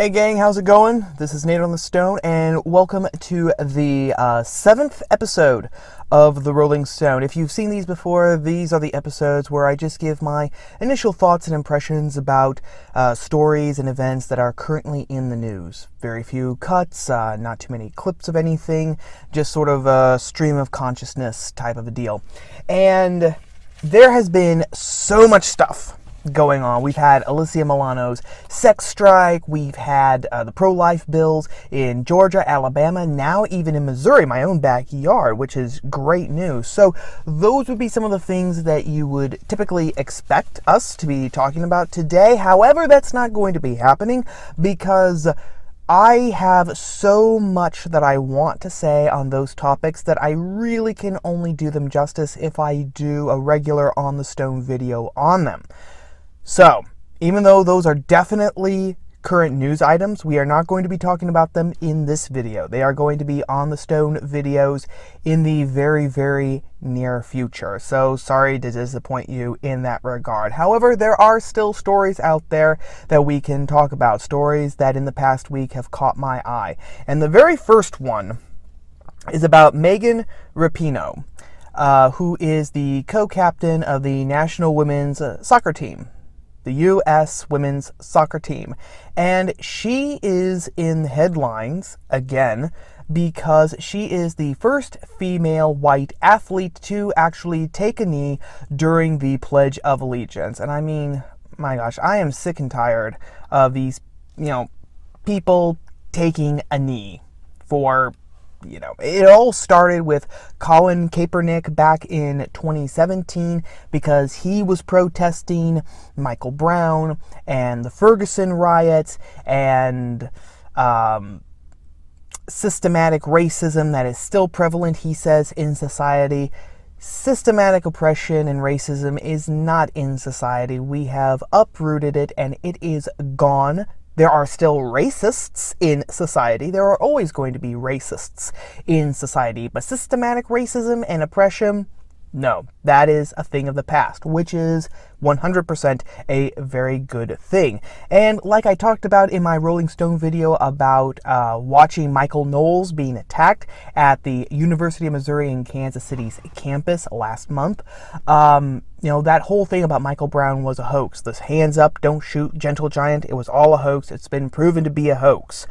Hey gang, how's it going? This is Nate on the Stone, and welcome to the 7th episode of The Rolling Stone. If you've seen these before, these are the episodes where I just give my initial thoughts and impressions about stories and events that are currently in the news. Very few cuts, not too many clips of anything, just sort of a stream of consciousness type of a deal. And there has been so much stuff going on. We've had Alyssa Milano's sex strike, we've had the pro-life bills in Georgia, Alabama, now even in Missouri, my own backyard, which is great news. So those would be some of the things that you would typically expect us to be talking about today. However, that's not going to be happening because I have so much that I want to say on those topics that I really can only do them justice if I do a regular On the Stone video on them. So, even though those are definitely current news items, we are not going to be talking about them in this video. They are going to be On the Stone videos in the very, very near future. So, sorry to disappoint you in that regard. However, there are still stories out there that we can talk about. Stories that in the past week have caught my eye. And the very first one is about Megan Rapinoe, who is the co-captain of the national women's soccer team. The U.S. women's soccer team. And she is in headlines, again, because she is the first female white athlete to actually take a knee during the Pledge of Allegiance. And I mean, my gosh, I am sick and tired of these, people taking a knee for, it all started with Colin Kaepernick back in 2017 because he was protesting Michael Brown and the Ferguson riots and systematic racism that is still prevalent, he says, in society. Systematic oppression and racism is not in society. We have uprooted it and it is gone. There are still racists in society. There are always going to be racists in society. But systematic racism and oppression, no, that is a thing of the past, which is 100% a very good thing. And like I talked about in my Rolling Stone video about watching Michael Knowles being attacked at the University of Missouri in Kansas City's campus last month, that whole thing about Michael Brown was a hoax. This hands up, don't shoot, gentle giant, it was all a hoax. It's been proven to be a hoax.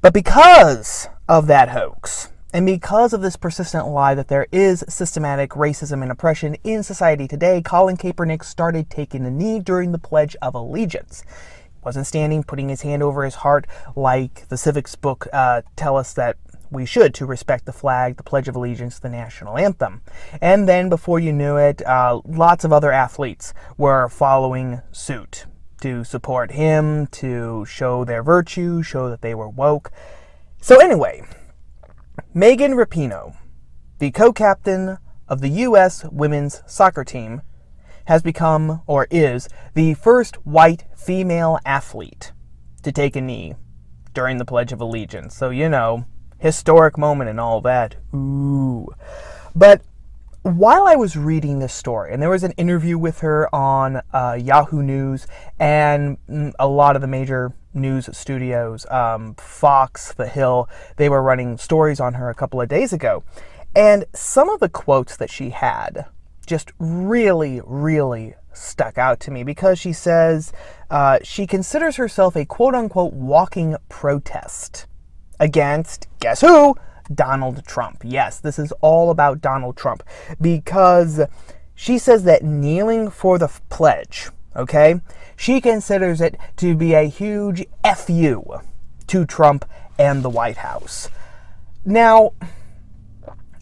But because of that hoax, and because of this persistent lie that there is systematic racism and oppression in society today, Colin Kaepernick started taking a knee during the Pledge of Allegiance. He wasn't standing, putting his hand over his heart like the civics book tell us that we should, to respect the flag, the Pledge of Allegiance, the national anthem. And then before you knew it, lots of other athletes were following suit to support him, to show their virtue, show that they were woke. So anyway, Megan Rapinoe, the co-captain of the U.S. women's soccer team, has become, or is, the first white female athlete to take a knee during the Pledge of Allegiance. So, historic moment and all that. Ooh. But while I was reading this story, and there was an interview with her on Yahoo News and a lot of the major news studios, Fox, The Hill, they were running stories on her a couple of days ago. And some of the quotes that she had just really, really stuck out to me because she says she considers herself a quote-unquote walking protest against, guess who? Donald Trump. Yes, this is all about Donald Trump because she says that kneeling for the pledge, okay, she considers it to be a huge FU to Trump and the White House. Now,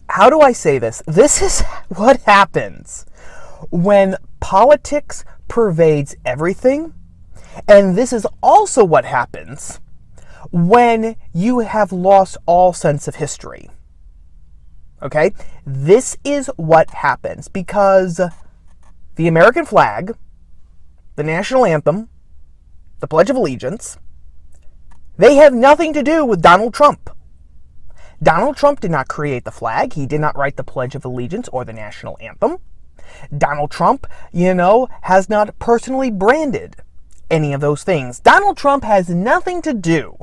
how do I say this? This is what happens when politics pervades everything, and this is also what happens when you have lost all sense of history. Okay? This is what happens because the American flag, the national anthem, the Pledge of Allegiance, they have nothing to do with Donald Trump. Donald Trump did not create the flag. He did not write the Pledge of Allegiance or the national anthem. Donald Trump, has not personally branded any of those things. Donald Trump has nothing to do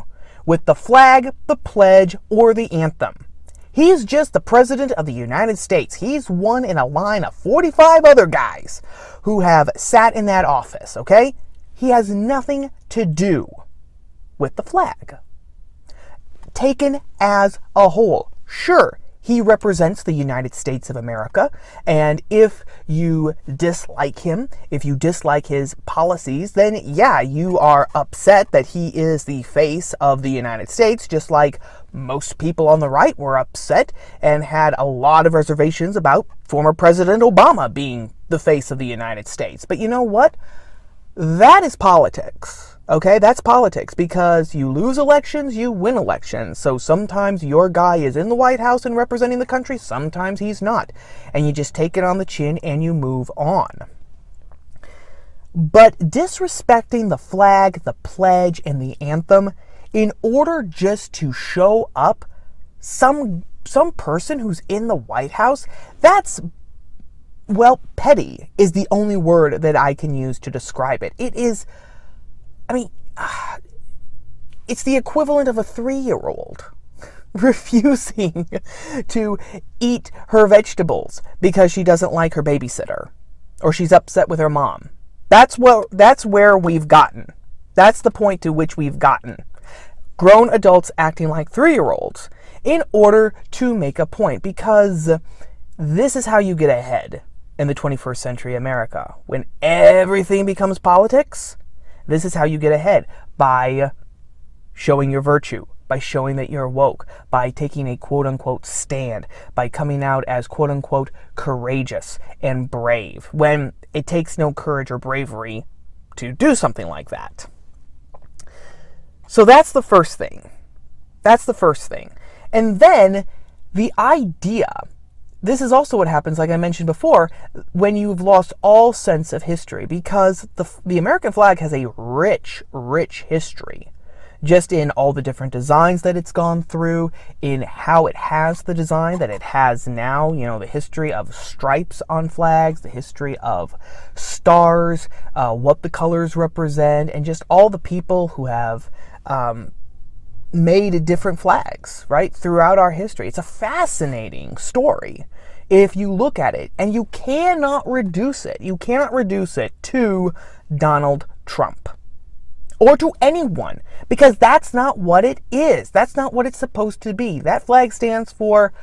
with the flag, the pledge, or the anthem. He's just the President of the United States. He's one in a line of 45 other guys who have sat in that office, okay? He has nothing to do with the flag. Taken as a whole, sure, he represents the United States of America, and if you dislike him, if you dislike his policies, then yeah, you are upset that he is the face of the United States, just like most people on the right were upset and had a lot of reservations about former President Obama being the face of the United States. But you know what? That is politics. Okay, that's politics, because you lose elections, you win elections. So sometimes your guy is in the White House and representing the country, sometimes he's not. And you just take it on the chin and you move on. But disrespecting the flag, the pledge, and the anthem in order just to show up some person who's in the White House, that's, well, petty is the only word that I can use to describe it. It is, I mean, it's the equivalent of a 3-year-old refusing to eat her vegetables because she doesn't like her babysitter or she's upset with her mom. That's where we've gotten. That's the point to which we've gotten. Grown adults acting like 3-year-olds in order to make a point, because this is how you get ahead in the 21st century America. When everything becomes politics, this is how you get ahead, by showing your virtue, by showing that you're woke, by taking a quote-unquote stand, by coming out as quote-unquote courageous and brave, when it takes no courage or bravery to do something like that. So that's the first thing. That's the first thing. And then the idea, this is also what happens, like I mentioned before, when you've lost all sense of history, because the American flag has a rich, rich history, just in all the different designs that it's gone through, in how it has the design that it has now, you know, the history of stripes on flags, the history of stars, what the colors represent, and just all the people who have made different flags, right, throughout our history. It's a fascinating story if you look at it, and you cannot reduce it. You cannot reduce it to Donald Trump or to anyone, because that's not what it is. That's not what it's supposed to be. That flag stands for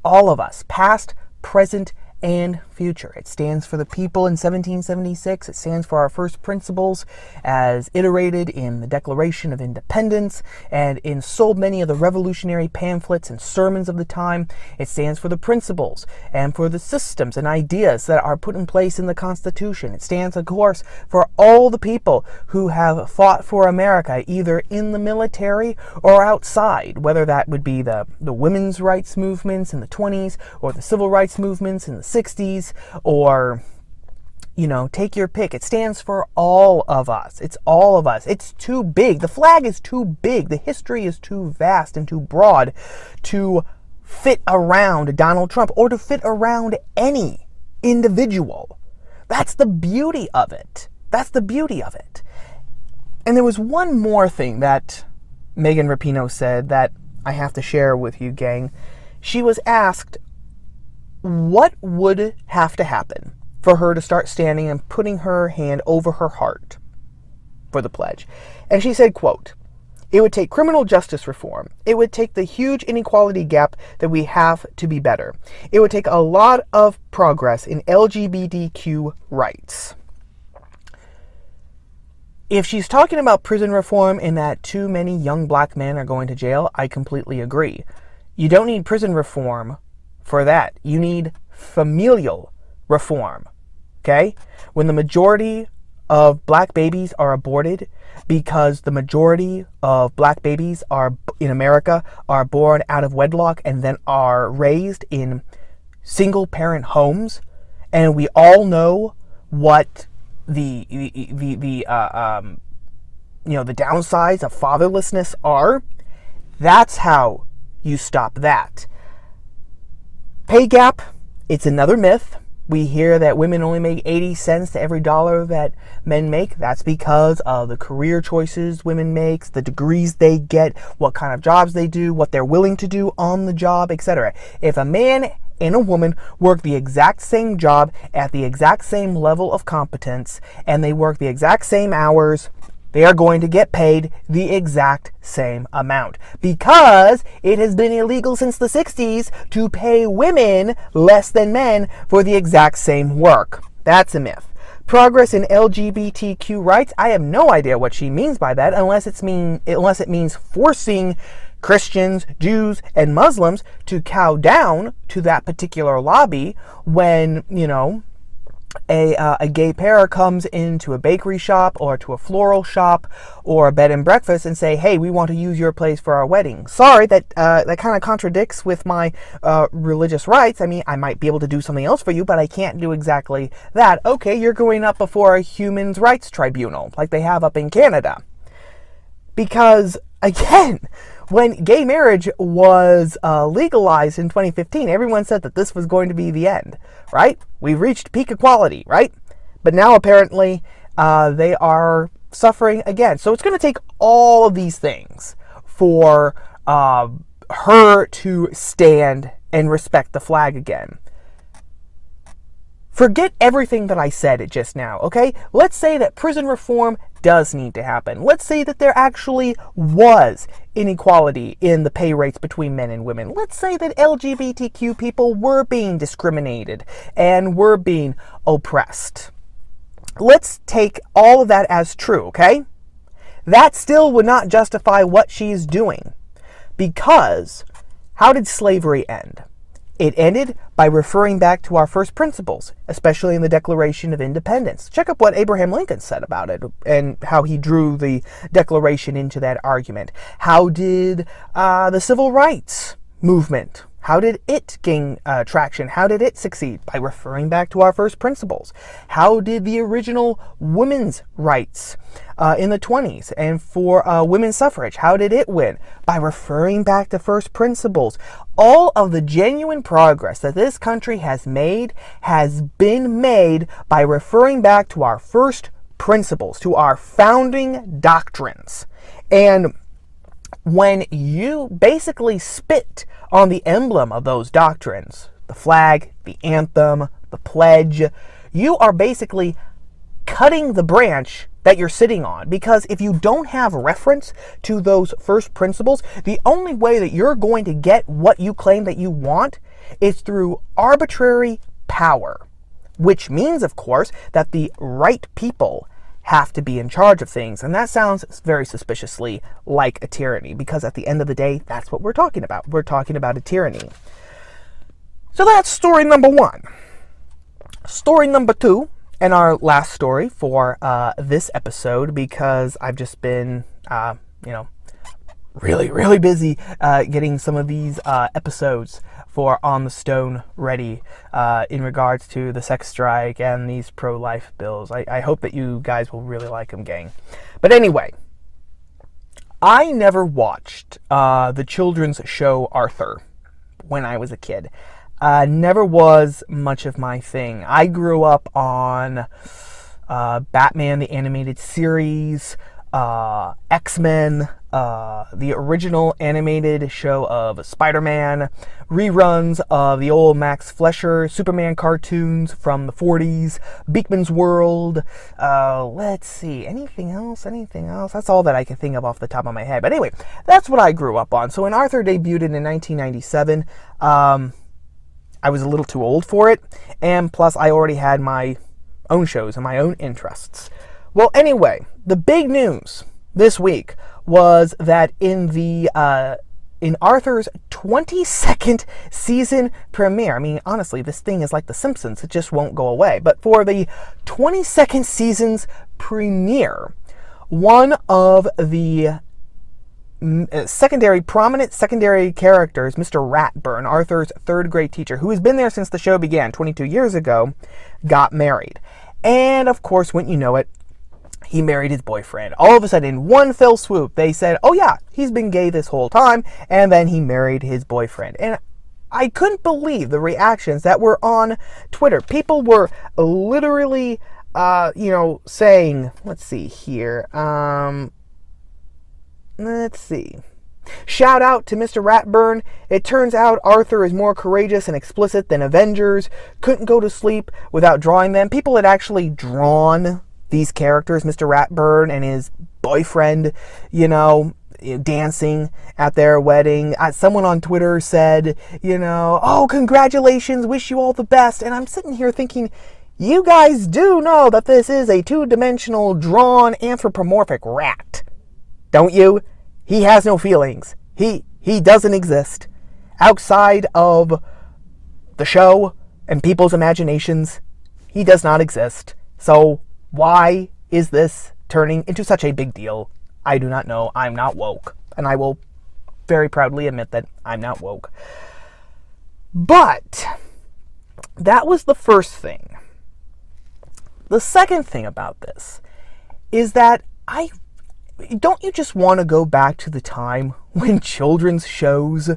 all of us, past, present, and future. It stands for the people in 1776. It stands for our first principles as iterated in the Declaration of Independence and in so many of the revolutionary pamphlets and sermons of the time. It stands for the principles and for the systems and ideas that are put in place in the Constitution. It stands, of course, for all the people who have fought for America, either in the military or outside, whether that would be the women's rights movements in the 20s or the civil rights movements in the 60s, or, you know, take your pick. It stands for all of us. It's all of us. It's too big. The flag is too big. The history is too vast and too broad to fit around Donald Trump or to fit around any individual. That's the beauty of it. That's the beauty of it. And there was one more thing that Megan Rapinoe said that I have to share with you, gang. She was asked what would have to happen for her to start standing and putting her hand over her heart for the pledge. And she said, quote, "It would take criminal justice reform. It would take the huge inequality gap that we have to be better. It would take a lot of progress in LGBTQ rights." If she's talking about prison reform and that too many young black men are going to jail, I completely agree. You don't need prison reform for that. You need familial reform, okay? When the majority of black babies are aborted because the majority of black babies in America are born out of wedlock and then are raised in single parent homes, and we all know what the downsides of fatherlessness are, that's how you stop that. Pay gap, it's another myth. We hear that women only make 80 cents to every dollar that men make. That's because of the career choices women make, the degrees they get, what kind of jobs they do, what they're willing to do on the job, etc. If a man and a woman work the exact same job at the exact same level of competence, and they work the exact same hours, they are going to get paid the exact same amount, because it has been illegal since the 60s to pay women less than men for the exact same work. That's a myth. Progress in LGBTQ rights, I have no idea what she means by that, unless it means forcing Christians, Jews, and Muslims to cow down to that particular lobby when, a gay pair comes into a bakery shop or to a floral shop or a bed and breakfast and say, hey, we want to use your place for our wedding. Sorry, that kind of contradicts with my religious rights. I mean, I might be able to do something else for you, but I can't do exactly that. Okay, you're going up before a human rights tribunal like they have up in Canada. Because, again, when gay marriage was legalized in 2015, everyone said that this was going to be the end, right? We've reached peak equality, right? But now apparently they are suffering again. So it's going to take all of these things for her to stand and respect the flag again. Forget everything that I said just now, okay? Let's say that prison reform does need to happen. Let's say that there actually was inequality in the pay rates between men and women. Let's say that LGBTQ people were being discriminated and were being oppressed. Let's take all of that as true, okay? That still would not justify what she's doing. Because how did slavery end? It ended by referring back to our first principles, especially in the Declaration of Independence. Check up what Abraham Lincoln said about it and how he drew the Declaration into that argument. How did the Civil Rights Movement, how did it gain traction? How did it succeed? By referring back to our first principles. How did the original women's rights in the 20s and for women's suffrage, how did it win? By referring back to first principles. All of the genuine progress that this country has been made by referring back to our first principles, to our founding doctrines. And when you basically spit on the emblem of those doctrines, the flag, the anthem, the pledge, you are basically cutting the branch that you're sitting on. Because if you don't have reference to those first principles, the only way that you're going to get what you claim that you want is through arbitrary power. Which means, of course, that the right people have to be in charge of things. And that sounds very suspiciously like a tyranny, because at the end of the day, that's what we're talking about. We're talking about a tyranny. So that's story number one. Story number two, and our last story for this episode, because I've just been, really busy getting some of these episodes for On the Stone ready in regards to the sex strike and these pro-life bills. I hope that you guys will really like them, gang. But anyway, I never watched the children's show Arthur when I was a kid. Never was much of my thing. I grew up on Batman, the animated series, X-Men, the original animated show of Spider-Man, reruns of the old Max Fleischer Superman cartoons from the 40s, Beakman's World, let's see, anything else? That's all that I can think of off the top of my head. But anyway, that's what I grew up on. So when Arthur debuted in 1997, I was a little too old for it, and plus I already had my own shows and my own interests. Well, anyway, the big news this week was that in Arthur's 22nd season premiere, I mean, honestly, this thing is like The Simpsons, it just won't go away. But for the 22nd season's premiere, one of the prominent secondary characters, Mr. Ratburn, Arthur's third grade teacher, who has been there since the show began 22 years ago, got married. And of course, wouldn't you know it, he married his boyfriend. All of a sudden, in one fell swoop, they said, oh yeah, he's been gay this whole time, and then he married his boyfriend. And I couldn't believe the reactions that were on Twitter. People were literally, saying, let's see here, let's see. Shout out to Mr. Ratburn. It turns out Arthur is more courageous and explicit than Avengers. Couldn't go to sleep without drawing them. People had actually drawn these characters, Mr. Ratburn and his boyfriend, dancing at their wedding. Someone on Twitter said, oh, congratulations, wish you all the best. And I'm sitting here thinking, you guys do know that this is a two-dimensional, drawn, anthropomorphic rat, don't you? He has no feelings. He doesn't exist. Outside of the show and people's imaginations, he does not exist. So why is this turning into such a big deal? I do not know. I'm not woke. And I will very proudly admit that I'm not woke. But that was the first thing. The second thing about this is that don't you just want to go back to the time when children's shows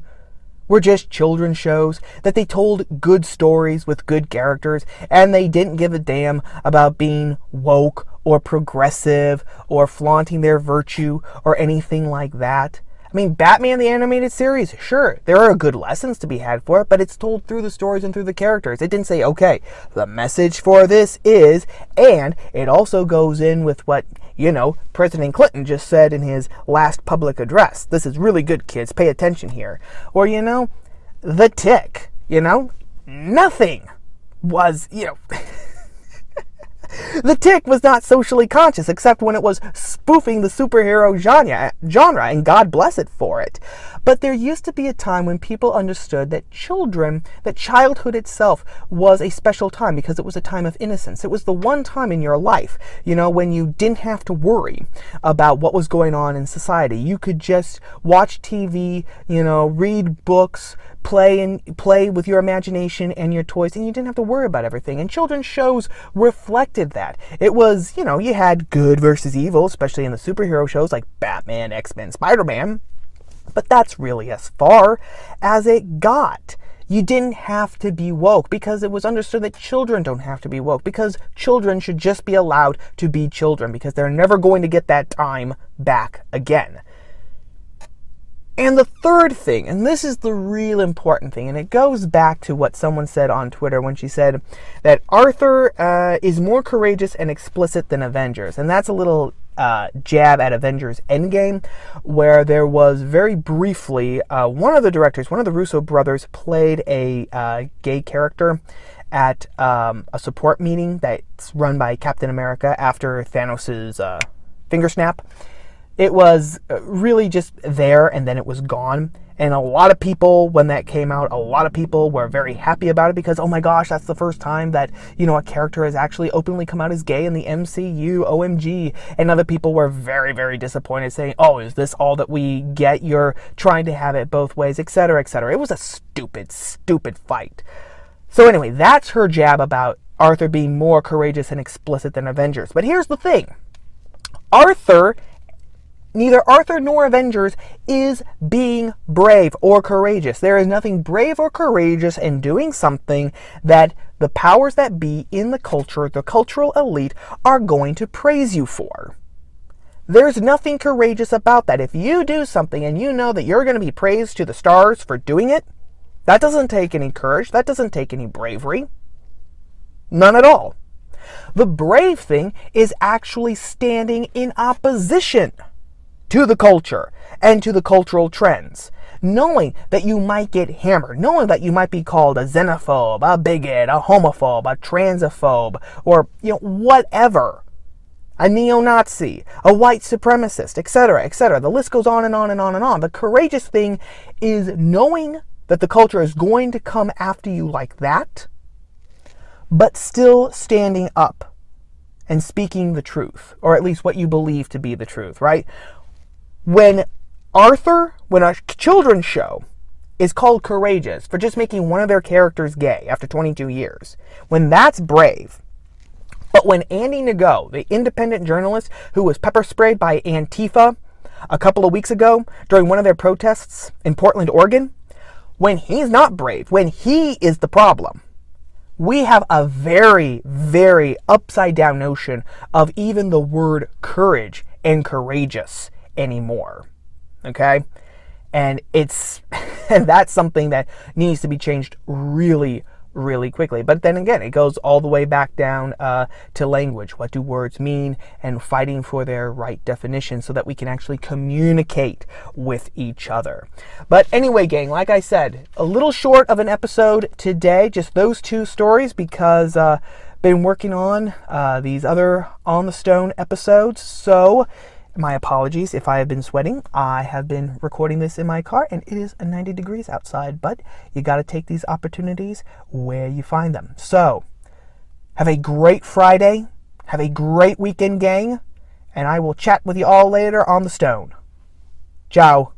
were just children's shows, that they told good stories with good characters, and they didn't give a damn about being woke or progressive or flaunting their virtue or anything like that? I mean, Batman the Animated Series, sure, there are good lessons to be had for it, but it's told through the stories and through the characters. It didn't say, okay, the message for this is, and it also goes in with what, President Clinton just said in his last public address. This is really good, kids, pay attention here. Or, The Tick, nothing was, The Tick was not socially conscious except when it was spoofing the superhero genre, and God bless it for it. But there used to be a time when people understood that childhood itself was a special time because it was a time of innocence. It was the one time in your life, when you didn't have to worry about what was going on in society. You could just watch TV, read books, play with your imagination and your toys, and you didn't have to worry about everything. And children's shows reflected that. It was, you had good versus evil, especially in the superhero shows like Batman, X-Men, Spider-Man. But that's really as far as it got. You didn't have to be woke because it was understood that children don't have to be woke, because children should just be allowed to be children because they're never going to get that time back again. And the third thing, and this is the real important thing, and it goes back to what someone said on Twitter when she said that Arthur is more courageous and explicit than Avengers. And that's a little jab at Avengers Endgame, where there was very briefly, one of the Russo brothers played a gay character at a support meeting that's run by Captain America after Thanos' finger snap. It was really just there, and then it was gone. And a lot of people, when that came out, a lot of people were very happy about it because, oh my gosh, that's the first time that, a character has actually openly come out as gay in the MCU, OMG. And other people were very, very disappointed, saying, oh, is this all that we get? You're trying to have it both ways, etc., etc. It was a stupid, stupid fight. So anyway, that's her jab about Arthur being more courageous and explicit than Avengers. But here's the thing. Neither Arthur nor Avengers is being brave or courageous. There is nothing brave or courageous in doing something that the powers that be in the culture, the cultural elite, are going to praise you for. There's nothing courageous about that. If you do something and you know that you're going to be praised to the stars for doing it, that doesn't take any courage. That doesn't take any bravery. None at all. The brave thing is actually standing in opposition to the culture and to the cultural trends, knowing that you might get hammered, knowing that you might be called a xenophobe, a bigot, a homophobe, a transphobe, or whatever, a neo-Nazi, a white supremacist, etc., etc. The list goes on and on and on and on. The courageous thing is knowing that the culture is going to come after you like that, but still standing up and speaking the truth, or at least what you believe to be the truth, right? When a children's show is called courageous for just making one of their characters gay after 22 years, when that's brave. But when Andy Ngo, the independent journalist who was pepper sprayed by Antifa a couple of weeks ago during one of their protests in Portland, Oregon, when he's not brave, when he is the problem. We have a very, very upside down notion of even the word courage and courageous anymore. Okay? And and that's something that needs to be changed really, really quickly. But then again, it goes all the way back down to language. What do words mean? And fighting for their right definition so that we can actually communicate with each other. But anyway, gang, like I said, a little short of an episode today, just those two stories, because been working on these other On the Stone episodes. So my apologies if I have been sweating. I have been recording this in my car and it is 90 degrees outside, but you got to take these opportunities where you find them. So, have a great Friday. Have a great weekend, gang. And I will chat with you all later on the Stone. Ciao.